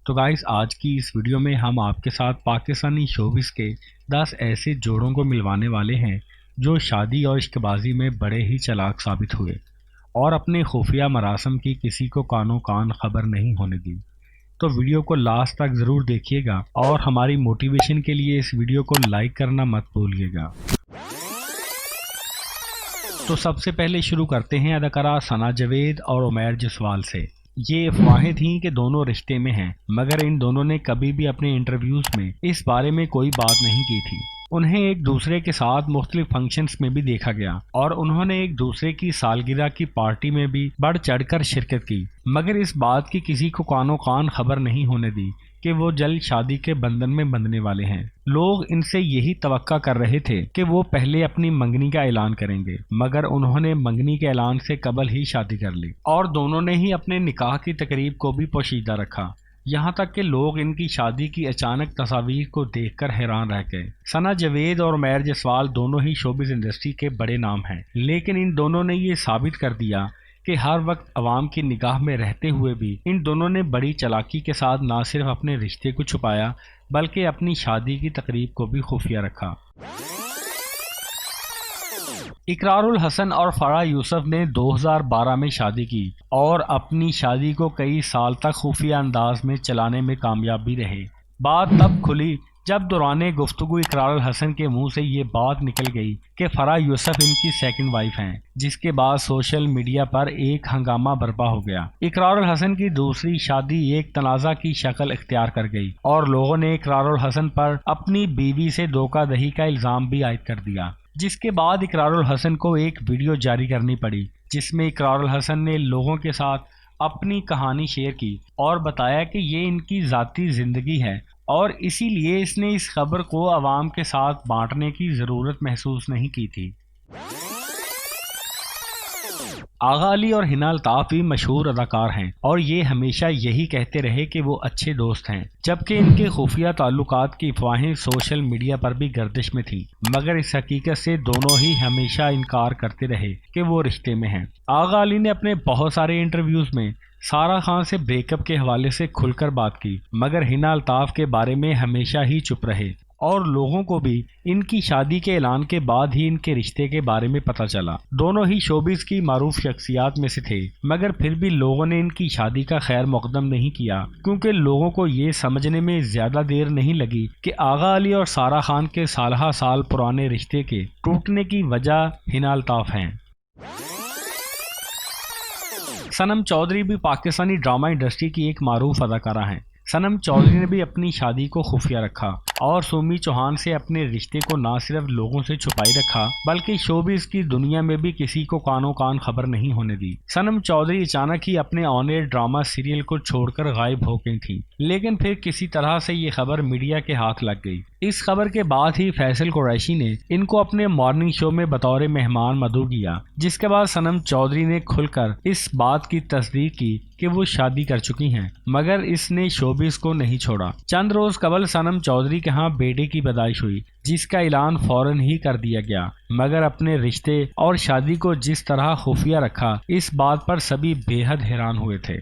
تو गाइस आज की इस वीडियो में हम आपके साथ पाकिस्तानी शोबिस के 10 ऐसे जोड़ों को मिलवाने वाले हैं जो शादी और इश्कबाजी में बड़े ही चालाक साबित हुए और अपने खुफिया मरासम की किसी को कानो कान खबर नहीं होने दी। तो वीडियो को लास्ट तक ज़रूर देखिएगा और हमारी मोटिवेशन के लिए इस वीडियो को लाइक करना मत भूलिएगा। तो सबसे पहले शुरू करते हैं अदाकारा सना जावेद और उमैर जसवाल से। ये अफवाहें थीं कि दोनों रिश्ते में हैं, मगर इन दोनों ने कभी भी अपने इंटरव्यूज़ में इस बारे में कोई बात नहीं की थी। उन्हें एक दूसरे के साथ मुख्तलिफ फंक्शंस में भी देखा गया और उन्होंने एक दूसरे की सालगिरह की पार्टी में भी बढ़ चढ़कर शिरकत की, मगर इस बात की किसी को कानो कान खबर नहीं होने दी कि वो जल्द शादी के बंधन में बंधने वाले हैं। लोग इनसे यही तवक्का कर रहे थे कि वो पहले अपनी मंगनी का ऐलान करेंगे, मगर उन्होंने मंगनी के ऐलान से कबल ही शादी कर ली और दोनों ने ही अपने निकाह की तकरीब को भी पोशीदा रखा। यहाँ तक कि लोग इनकी शादी की अचानक तस्वीर को देखकर हैरान रह गए। सना जावेद और उमैर जसवाल दोनों ही शोबिस इंडस्ट्री के बड़े नाम हैं, लेकिन इन दोनों ने ये साबित कर दिया कि हर वक्त अवाम की निगाह में रहते हुए भी इन दोनों ने बड़ी चालाकी के साथ न सिर्फ अपने रिश्ते को छुपाया बल्कि अपनी शादी की तकरीब को भी खुफिया रखा। इकरारुल हसन और फराह यूसुफ ने 2012 में शादी की और अपनी शादी को कई साल तक खुफिया अंदाज में चलाने में कामयाब भी रहे। बात तब खुली जब दौरान गुफ्तगू इकरारुल हसन के मुंह से ये बात निकल गई कि फराह यूसुफ इनकी सेकंड वाइफ हैं, जिसके बाद सोशल मीडिया पर एक हंगामा बर्पा हो गया। इकरारुल हसन की दूसरी शादी एक तनाज़ा की शक्ल इख्तियार कर गई और लोगों ने इकरारुल हसन पर अपनी बीवी से धोखाधड़ी का इल्ज़ाम भी आयद कर दिया, जिसके बाद इकरारुल हसन को एक वीडियो जारी करनी पड़ी जिसमें इकरारुल हसन ने लोगों के साथ अपनी कहानी शेयर की और बताया कि ये इनकी ज़ाती ज़िंदगी है और इसीलिए इसने इस खबर को आवाम के साथ बांटने की ज़रूरत महसूस नहीं की थी। आगा अली और हिना अल्ताफ भी मशहूर अदाकार हैं और ये हमेशा यही कहते रहे कि वो अच्छे दोस्त हैं, जबकि इनके खुफिया ताल्लुकात की अफवाहें सोशल मीडिया पर भी गर्दिश में थी, मगर इस हकीकत से दोनों ही हमेशा इनकार करते रहे कि वो रिश्ते में हैं। आगा अली ने अपने बहुत सारे इंटरव्यूज़ में सारा खान से ब्रेकअप के हवाले से खुलकर बात की, मगर हिना अल्ताफ के बारे में हमेशा ही चुप रहे और लोगों को भी इनकी शादी के ऐलान के बाद ही इनके रिश्ते के बारे में पता चला। दोनों ही शोबिस की मारूफ शख्सियात में से थे, मगर फिर भी लोगों ने इनकी शादी का खैर मुकदम नहीं किया, क्योंकि लोगों को ये समझने में ज़्यादा देर नहीं लगी कि आगा अली और सारा खान के साल साल पुराने रिश्ते के टूटने की वजह हिना अल्ताफ हैं। सनम चौधरी भी पाकिस्तानी ड्रामा इंडस्ट्री की एक मारूफ अदाकारा हैं। सनम चौधरी ने भी अपनी शादी को खुफिया रखा और सुमी चौहान से अपने रिश्ते को न सिर्फ लोगों से छुपाई रखा बल्कि शोबिस की दुनिया में भी किसी को कानो कान खबर नहीं होने दी। सनम चौधरी अचानक ही अपने ऑन एयर ड्रामा सीरियल को छोड़कर गायब हो गई थी, लेकिन फिर किसी तरह से ये खबर मीडिया के हाथ लग गई। इस खबर के बाद ही फैसल कुरैशी ने इनको अपने मॉर्निंग शो में बतौर मेहमान मदऊ किया, जिसके बाद सनम चौधरी ने खुलकर इस बात की तस्दीक की कि वो शादी कर चुकी हैं, मगर इसने शोबिस को नहीं छोड़ा। चंद रोज कबल सनम चौधरी के यहाँ बेटे की पैदाइश हुई, जिसका ऐलान फौरन ही कर दिया गया, मगर अपने रिश्ते और शादी को जिस तरह खुफिया रखा इस बात पर सभी बेहद हैरान हुए थे।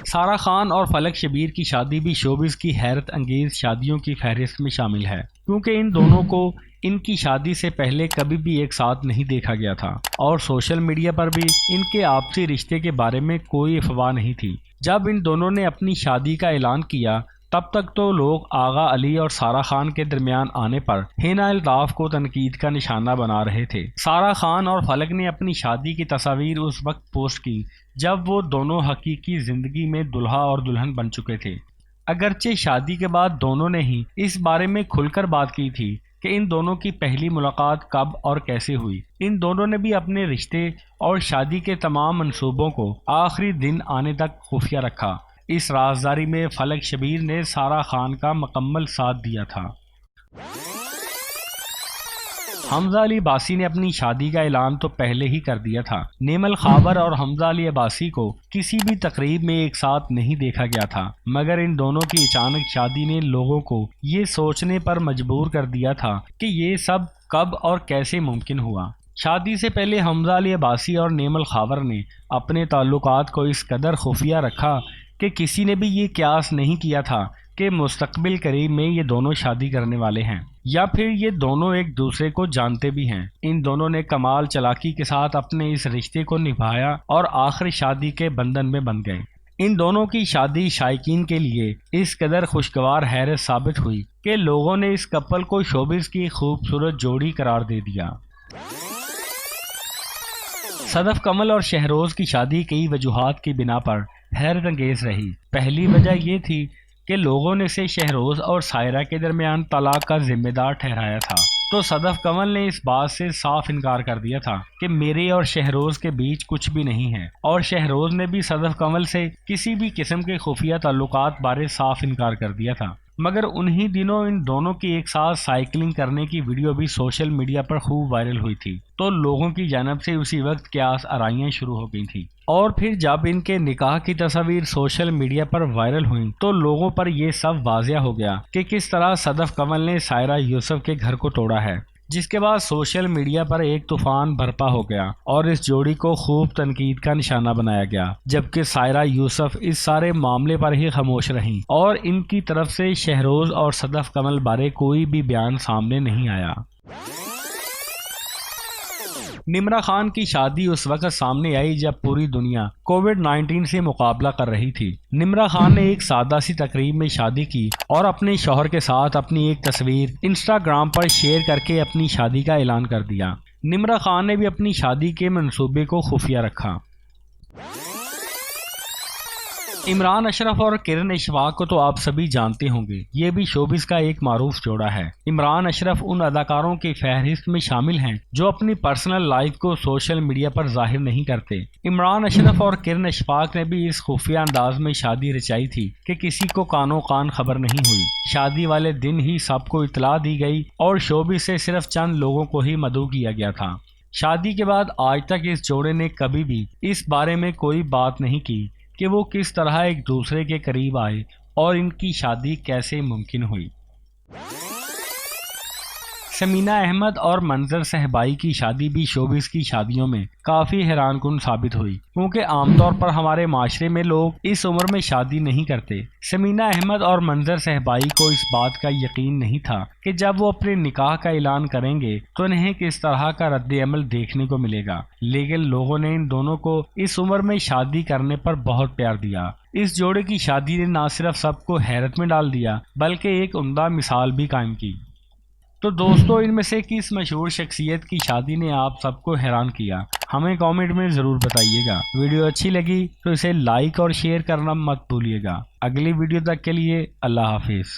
सारा खान और फलक शबीर की शादी भी शोबिस की हैरत अंगेज शादियों की फहरिस्त में शामिल है, क्योंकि इन दोनों को इनकी शादी से पहले कभी भी एक साथ नहीं देखा गया था और सोशल मीडिया पर भी इनके आपसी रिश्ते के बारे में कोई अफवाह नहीं थी। जब इन दोनों ने अपनी शादी का ऐलान किया तब तक तो लोग आगा अली और सारा खान के दरमियान आने पर हिना अल्ताफ को तनकीद का निशाना बना रहे थे। सारा खान और फलक ने अपनी शादी की तस्वीर उस वक्त पोस्ट की जब वो दोनों हकीकी जिंदगी में दुल्हा और दुल्हन बन चुके थे। अगरचे शादी के बाद दोनों ने ही इस बारे में खुलकर बात की थी कि इन दोनों की पहली मुलाकात कब और कैसे हुई। इन दोनों ने भी अपने रिश्ते और शादी के तमाम मंसूबों को आखिरी दिन आने तक खुफिया रखा। इस राजदारी में फलक शबीर ने सारा खान का मुकम्मल साथ दिया था। हमजा अली अब्बासी ने अपनी शादी का ऐलान तो पहले ही कर दिया था। नेमल खाबर और हमजा अली अब्बासी को किसी भी तकरीब में एक साथ नहीं देखा गया था, मगर इन दोनों की अचानक शादी ने लोगों को ये सोचने पर मजबूर कर दिया था कि ये सब कब और कैसे मुमकिन हुआ। شادی سے پہلے حمزہ علی عباسی اور نیمل خاور نے اپنے تعلقات کو اس قدر خفیہ رکھا کہ کسی نے بھی یہ قیاس نہیں کیا تھا کہ مستقبل قریب میں یہ دونوں شادی کرنے والے ہیں یا پھر یہ دونوں ایک دوسرے کو جانتے بھی ہیں۔ ان دونوں نے کمال چالاکی کے ساتھ اپنے اس رشتے کو نبھایا اور آخر شادی کے بندھن میں بندھ گئے۔ ان دونوں کی شادی شائقین کے لیے اس قدر خوشگوار حیرت ثابت ہوئی کہ لوگوں نے اس کپل کو شوبز کی خوبصورت جوڑی قرار دے دیا۔ صدف کمل اور شہروز کی شادی کئی وجوہات کی بنا پر حیرت انگیز رہی۔ پہلی وجہ یہ تھی کہ لوگوں نے اسے شہروز اور سائرہ کے درمیان طلاق کا ذمہ دار ٹھہرایا تھا، تو صدف کمل نے اس بات سے صاف انکار کر دیا تھا کہ میرے اور شہروز کے بیچ کچھ بھی نہیں ہے، اور شہروز نے بھی صدف کمل سے کسی بھی قسم کے خفیہ تعلقات بارے صاف انکار کر دیا تھا۔ مگر انہی دنوں ان دونوں کی ایک ساتھ سائیکلنگ کرنے کی ویڈیو بھی سوشل میڈیا پر خوب وائرل ہوئی تھی، تو لوگوں کی جانب سے اسی وقت قیاس آرائیاں شروع ہو گئی تھیں۔ اور پھر جب ان کے نکاح کی تصاویر سوشل میڈیا پر وائرل ہوئیں تو لوگوں پر یہ سب واضح ہو گیا کہ کس طرح صدف کمل نے سائرہ یوسف کے گھر کو توڑا ہے، جس کے بعد سوشل میڈیا پر ایک طوفان برپا ہو گیا اور اس جوڑی کو خوب تنقید کا نشانہ بنایا گیا، جبکہ سائرہ یوسف اس سارے معاملے پر ہی خاموش رہیں اور ان کی طرف سے شہروز اور صدف کمل بارے کوئی بھی بیان سامنے نہیں آیا۔ نمرہ خان کی شادی اس وقت سامنے آئی جب پوری دنیا کووڈ-19 سے مقابلہ کر رہی تھی۔ نمرہ خان نے ایک سادہ سی تقریب میں شادی کی اور اپنے شوہر کے ساتھ اپنی ایک تصویر انسٹاگرام پر شیئر کر کے اپنی شادی کا اعلان کر دیا۔ نمرہ خان نے بھی اپنی شادی کے منصوبے کو خفیہ رکھا۔ عمران اشرف اور کرن اشفاق کو تو آپ سبھی جانتے ہوں گے، یہ بھی شوبز کا ایک معروف جوڑا ہے۔ عمران اشرف ان اداکاروں کی فہرست میں شامل ہیں جو اپنی پرسنل لائف کو سوشل میڈیا پر ظاہر نہیں کرتے۔ عمران اشرف اور کرن اشفاق نے بھی اس خفیہ انداز میں شادی رچائی تھی کہ کسی کو کانوں کان خبر نہیں ہوئی۔ شادی والے دن ہی سب کو اطلاع دی گئی اور شوبز سے صرف چند لوگوں کو ہی مدعو کیا گیا تھا۔ شادی کے بعد آج تک اس جوڑے نے کبھی بھی اس بارے میں کوئی بات نہیں کی کہ وہ کس طرح ایک دوسرے کے قریب آئے اور ان کی شادی کیسے ممکن ہوئی۔ سمینہ احمد اور منظر صہبائی کی شادی بھی شوبز کی شادیوں میں کافی حیران کن ثابت ہوئی، کیونکہ عام طور پر ہمارے معاشرے میں لوگ اس عمر میں شادی نہیں کرتے۔ سمینہ احمد اور منظر صہبائی کو اس بات کا یقین نہیں تھا کہ جب وہ اپنے نکاح کا اعلان کریں گے تو انہیں کس طرح کا رد عمل دیکھنے کو ملے گا، لیکن لوگوں نے ان دونوں کو اس عمر میں شادی کرنے پر بہت پیار دیا۔ اس جوڑے کی شادی نے نہ صرف سب کو حیرت میں ڈال دیا بلکہ ایک عمدہ مثال بھی قائم کی۔ تو دوستو، ان میں سے کس مشہور شخصیت کی شادی نے آپ سب کو حیران کیا؟ ہمیں کامنٹ میں ضرور بتائیے گا۔ ویڈیو اچھی لگی تو اسے لائک اور شیئر کرنا مت بھولیے گا۔ اگلی ویڈیو تک کے لیے اللہ حافظ۔